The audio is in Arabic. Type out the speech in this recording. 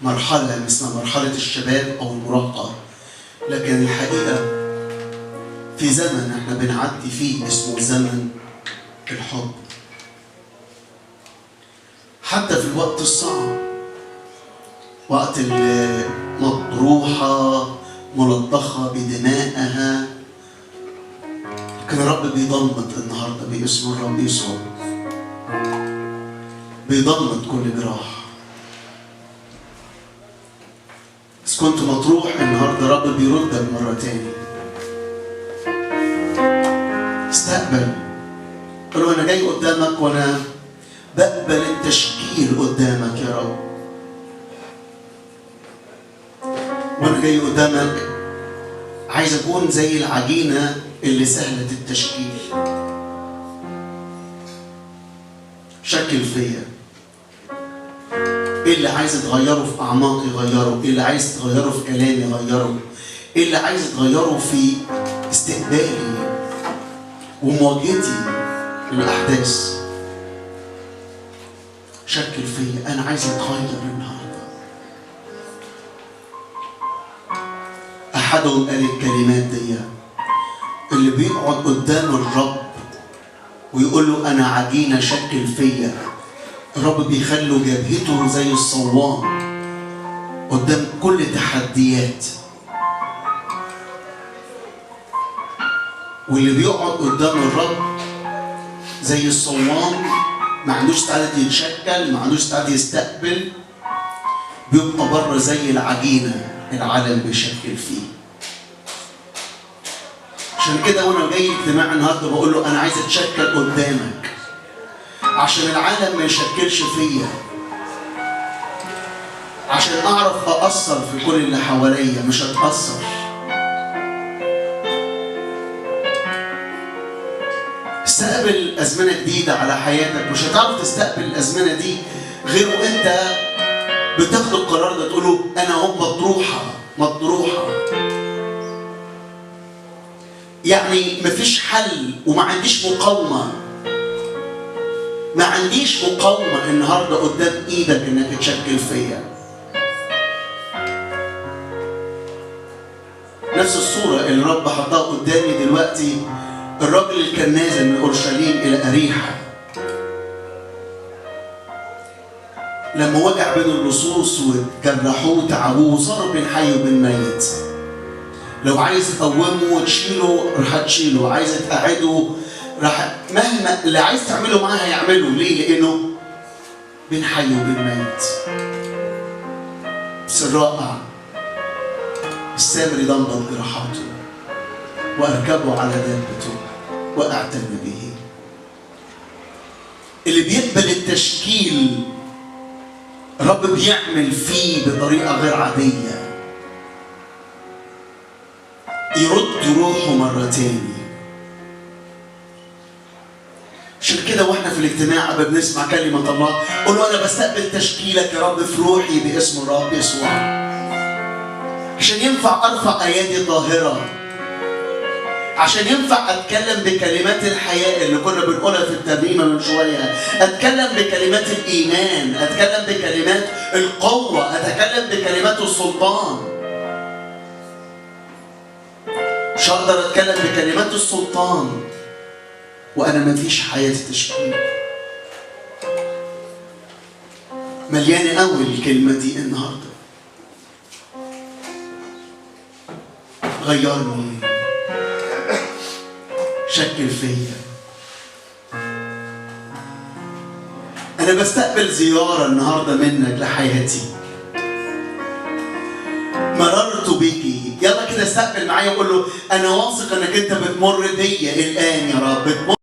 مرحلة اسمها مرحلة الشباب أو المراهقة، لكن الحقيقة في زمن احنا بنعدي فيه اسمه زمن الحب. حتى في الوقت الصعب، وقت المطروحة ملطخة بدمائها، لكن الرب بيضمد النهارده باسم الرب يسوع، بيضمد كل جراح. بس كنت مطروح النهارده الرب بيردك مرة تاني. استقبل، قال له أنا جاي قدامك وأنا بقبل التشكيل قدامك يا رب، وأنا جاي قدامك عايز أكون زي العجينة اللي سهلة التشكيل. شكل فيا، ايه اللي عايز تغيره في اعماقي غيره، ايه اللي عايز تغيره في كلامي غيره، ايه اللي عايز تغيره في استقبالي ومواجهتي للاحداث. شكل فيا، انا عايز اتغير النهارده. احدهم قال الكلمات دي، اللي بيقعد قدام الرب ويقول له انا عجينه شكل فيا، الرب بيخلوا جبهته زي الصوان قدام كل تحديات. واللي بيقعد قدام الرب زي الصوان ما عندوش استعداد يتشكل، ما عندوش استعداد يستقبل، بيبقى بره زي العجينه العالم بيشكل فيه. عشان كده وانا جاي اجتماع النهارده بقول له انا عايز اتشكل قدامك، عشان العالم ما يشكلش فيا، عشان اعرف اثر في كل اللي حواليا. مش هتاثر. استقبل ازمنه جديده على حياتك. مش هتعرف تستقبل الازمنه دي غير وانت بتاخد القرار ده، تقوله انا اهو مطروحه. يعني مفيش حل وما عنديش مقاومه. ما عنديش مقاومة النهاردة قدام ايدك انك تشكل فيا. نفس الصورة اللي الرب حطها قدامي دلوقتي، الراجل اللي كان نازل من اورشليم الى اريحا، لما وقع بين اللصوص وجرحوه وتعبوه وصار بين حي وبين ميت. لو عايز تقومه وتشيله راح تشيله، عايز تقعده راح، مهما اللي عايز تعمله معاه هيعمله. ليه؟ لانه بين حي وبين ميت. بس الرائع السامري ضمد جراحاته واركبه على دابته واعتنى به. اللي بيقبل التشكيل الرب بيعمل فيه بطريقه غير عاديه، يرد روحه مرة تاني. عشان كده واحنا في الاجتماع قبل بنسمع كلمة الله قول له انا بستقبل تشكيلك يا رب في روحي باسم الرب يسوع، عشان ينفع ارفع ايادي طاهرة، عشان ينفع اتكلم بكلمات الحياة اللي كنا بنقولها في الترنيمة من شوية، اتكلم بكلمات الايمان، اتكلم بكلمات القوة، اتكلم بكلمات السلطان. مش هقدر اتكلم بكلمات السلطان وانا ما فيش حياتي تشكيل. مليانه قوي الكلمه دي النهارده. غيرني، شكل فيا. انا بستقبل زياره النهارده منك لحياتي. مررت بيكي، يلا كده استقبل معايا وقول له انا واثق انك انت بتمر بيا الان يا رب،